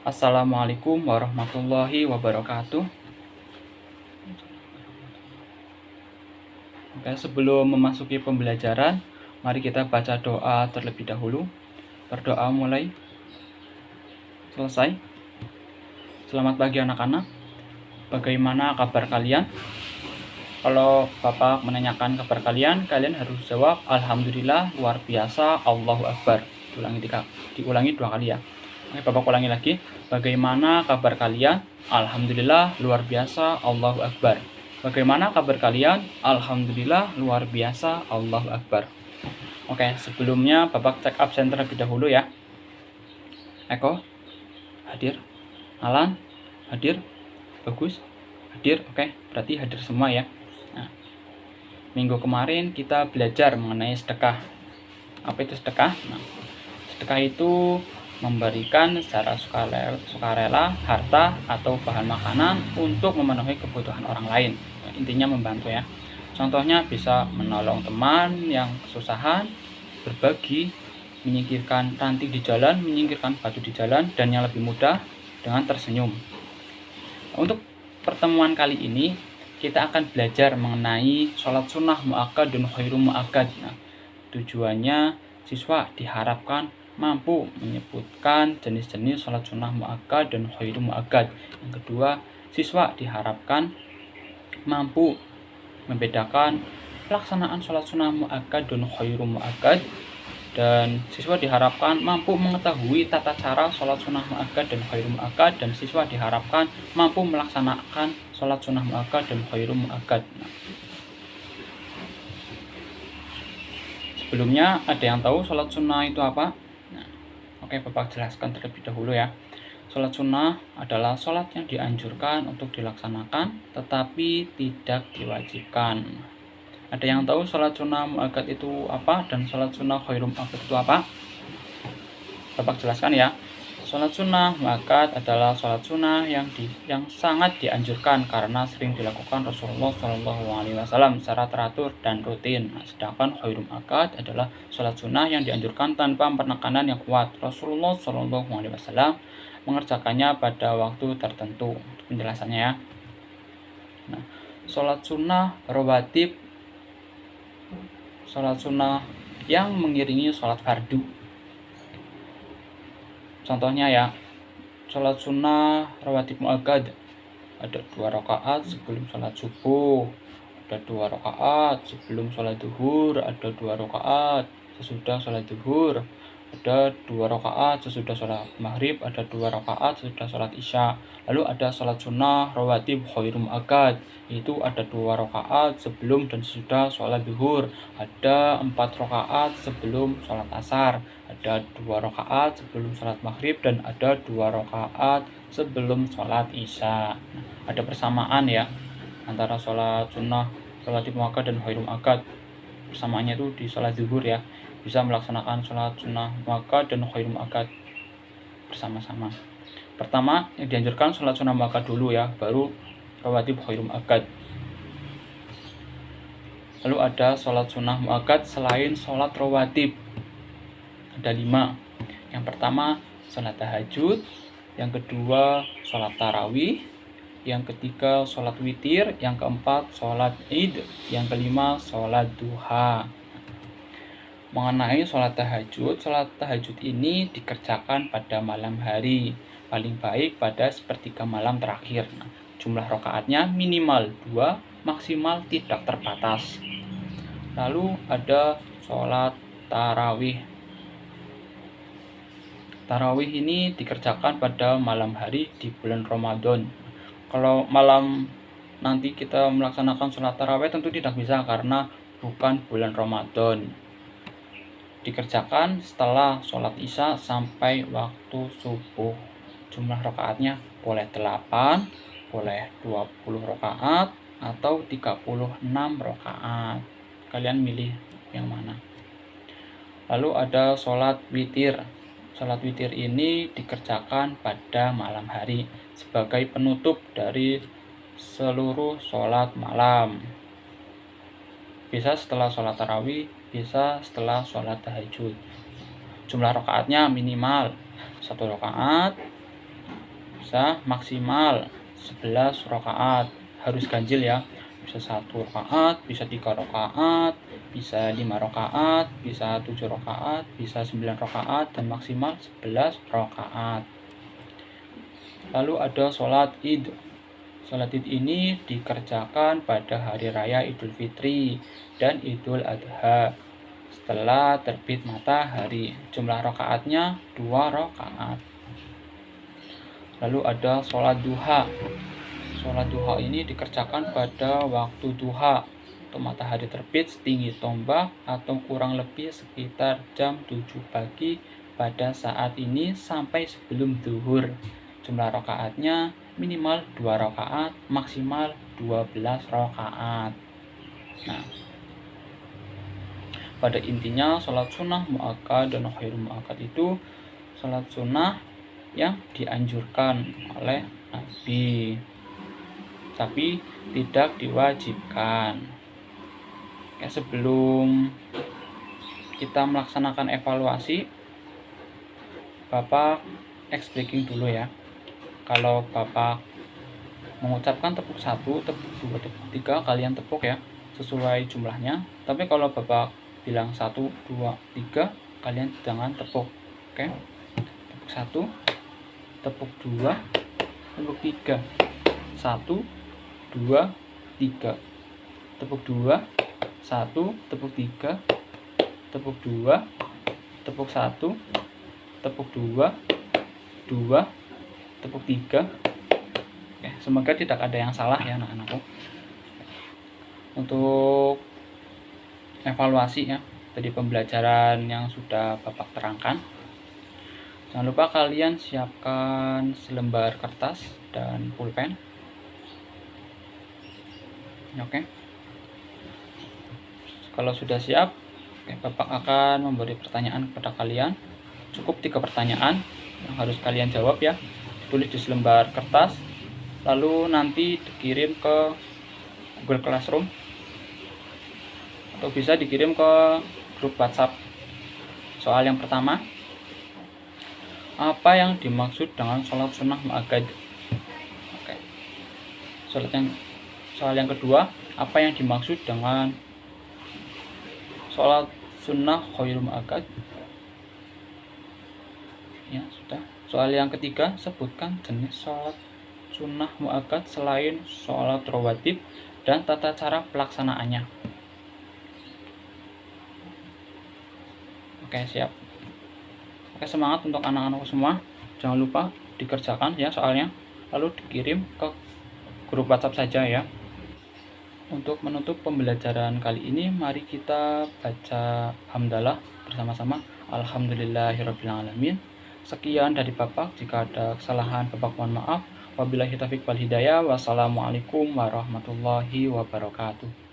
Assalamualaikum warahmatullahi wabarakatuh. Oke, sebelum memasuki pembelajaran, mari kita baca doa terlebih dahulu. Berdoa mulai. Selesai. Selamat pagi anak-anak. Bagaimana kabar kalian? Kalau Bapak menanyakan kabar kalian harus jawab Alhamdulillah, luar biasa, Allahu Akbar. Diulangi 2 kali ya. Oke, Bapak ulangi lagi. Bagaimana kabar kalian? Alhamdulillah, luar biasa, Allahu Akbar. Bagaimana kabar kalian? Alhamdulillah, luar biasa, Allahu Akbar. Oke, sebelumnya Bapak cek absen terlebih dahulu ya. Eko, hadir. Alan, hadir. Bagus, hadir. Oke, berarti hadir semua ya. Nah, minggu kemarin kita belajar mengenai sedekah. Apa itu sedekah? Nah, sedekah itu memberikan secara sukarela harta atau bahan makanan untuk memenuhi kebutuhan orang lain. Intinya membantu ya. Contohnya bisa menolong teman yang kesusahan, berbagi, menyingkirkan ranting di jalan, menyingkirkan batu di jalan, dan yang lebih mudah dengan tersenyum. Untuk pertemuan kali ini kita akan belajar mengenai sholat sunnah muakkad dan khairu muakkad. Nah, tujuannya siswa diharapkan mampu menyebutkan jenis-jenis sholat sunnah muakkad dan khairu muakkad. Yang kedua, siswa diharapkan mampu membedakan pelaksanaan sholat sunnah muakkad dan khairu muakkad. Dan siswa diharapkan mampu mengetahui tata cara sholat sunnah muakkad dan khairu muakkad. Dan siswa diharapkan mampu melaksanakan sholat sunnah muakkad dan khairu muakkad. Sebelumnya ada yang tahu sholat sunnah itu apa? Nah, oke, Bapak jelaskan terlebih dahulu ya. Sholat sunnah adalah sholat yang dianjurkan untuk dilaksanakan tetapi tidak diwajibkan. Ada yang tahu sholat sunnah muakkad itu apa dan sholat sunnah khairu muakkad itu apa? Bapak jelaskan ya. Sholat sunnah muakkad adalah sholat sunnah yang sangat dianjurkan karena sering dilakukan Rasulullah SAW secara teratur dan rutin. Nah, sedangkan khairu muakkad adalah sholat sunnah yang dianjurkan tanpa penekanan yang kuat. Rasulullah SAW mengerjakannya pada waktu tertentu. Penjelasannya ya. Nah, sholat sunnah rawatib, sholat sunnah yang mengiringi sholat fardu. Contohnya ya, sholat sunnah rawatib muakkad ada 2 rakaat sebelum sholat subuh, ada 2 rakaat sebelum sholat duhur, ada 2 rakaat sesudah sholat duhur, ada 2 rakaat sesudah sholat maghrib, ada 2 rakaat sesudah sholat isya. Lalu ada sholat sunnah rawatib khairu muakkad, itu ada 2 rakaat sebelum dan sesudah sholat duhur, ada 4 rakaat sebelum sholat asar, ada 2 rakaat sebelum sholat maghrib, dan ada 2 rakaat sebelum sholat isya. Nah, ada persamaan ya antara sholat sunnah rawatib muakkad dan khairu muakkad. Persamaannya itu di sholat zuhur ya, bisa melaksanakan sholat sunnah muakkad dan khairu muakkad bersama-sama. Pertama yang dianjurkan sholat sunnah muakkad dulu ya, baru rawatib khairu muakkad. Lalu ada sholat sunnah muakkad selain sholat rawatib, ada 5. Yang pertama sholat tahajud, yang kedua sholat tarawih, yang ketiga sholat witir, yang keempat sholat id, yang kelima sholat duha. Mengenai sholat tahajud ini dikerjakan pada malam hari, paling baik pada sepertiga malam terakhir. Nah, jumlah rakaatnya minimal 2, maksimal tidak terbatas. Lalu ada sholat tarawih. Tarawih ini dikerjakan pada malam hari di bulan Ramadan. Kalau malam nanti kita melaksanakan sholat tarawih tentu tidak bisa karena bukan bulan Ramadan. Dikerjakan setelah sholat isya sampai waktu subuh. Jumlah rakaatnya boleh 8, boleh 20 rakaat, atau 36 rakaat. Kalian milih yang mana? Lalu ada sholat witir. Sholat witir ini dikerjakan pada malam hari sebagai penutup dari seluruh sholat malam. Bisa setelah sholat tarawih, bisa setelah sholat tahajud. Jumlah rakaatnya minimal 1 rakaat, bisa maksimal 11 rakaat, harus ganjil ya, bisa 1 rakaat, bisa 3 rakaat, bisa 5 rakaat, bisa 7 rakaat, bisa 9 rakaat, dan maksimal 11 rakaat. Lalu ada sholat id. Sholat id ini dikerjakan pada hari raya Idul Fitri dan Idul Adha setelah terbit matahari. Jumlah rakaatnya 2 rakaat. Lalu ada sholat duha. Sholat duha ini dikerjakan pada waktu duha atau matahari terbit setinggi tombak atau kurang lebih sekitar jam 7 pagi pada saat ini sampai sebelum zuhur. Jumlah rakaatnya minimal 2 rakaat, maksimal 12 rakaat. Nah, pada intinya sholat sunnah mu'akkad dan khairul mu'akkad itu sholat sunnah yang dianjurkan oleh Nabi, tapi tidak diwajibkan. Sebelum kita melaksanakan evaluasi, Bapak breaking dulu ya. Kalau Bapak mengucapkan tepuk 1, tepuk 2, tepuk 3, kalian tepuk ya sesuai jumlahnya. Tapi kalau Bapak bilang 1, 2, 3, kalian jangan tepuk. Oke? Tepuk 1, tepuk 2, tepuk 3. 1, 2, 3. Tepuk 2, 1, tepuk 3, tepuk 2, tepuk 1, tepuk 2, 2, tepuk 3. Oke, semoga tidak ada yang salah ya anak-anakku. Untuk evaluasi ya dari pembelajaran yang sudah Bapak terangkan, jangan lupa kalian siapkan selembar kertas dan pulpen. Oke. Kalau sudah siap, Bapak akan memberi pertanyaan kepada kalian. Cukup 3 pertanyaan yang harus kalian jawab ya. Tulis di selembar kertas, lalu nanti dikirim ke Google Classroom atau bisa dikirim ke grup WhatsApp. Soal yang pertama, apa yang dimaksud dengan sholat sunnah mu'akkad? Oke. Soal yang kedua, apa yang dimaksud dengan sholat sunnah khairul mu'akkad? Ya, sudah. Soal yang ketiga, sebutkan jenis sholat sunnah mu'akkad selain sholat rawatib dan tata cara pelaksanaannya. Oke, siap. Oke, semangat untuk anak-anakku semua. Jangan lupa dikerjakan ya soalnya, lalu dikirim ke grup WhatsApp saja ya. Untuk menutup pembelajaran kali ini, mari kita baca hamdalah bersama-sama. Alhamdulillahirrabbilalamin. Sekian dari Bapak. Jika ada kesalahan, Bapak mohon maaf. Wabillahi taufiq wal hidayah. Wassalamualaikum warahmatullahi wabarakatuh.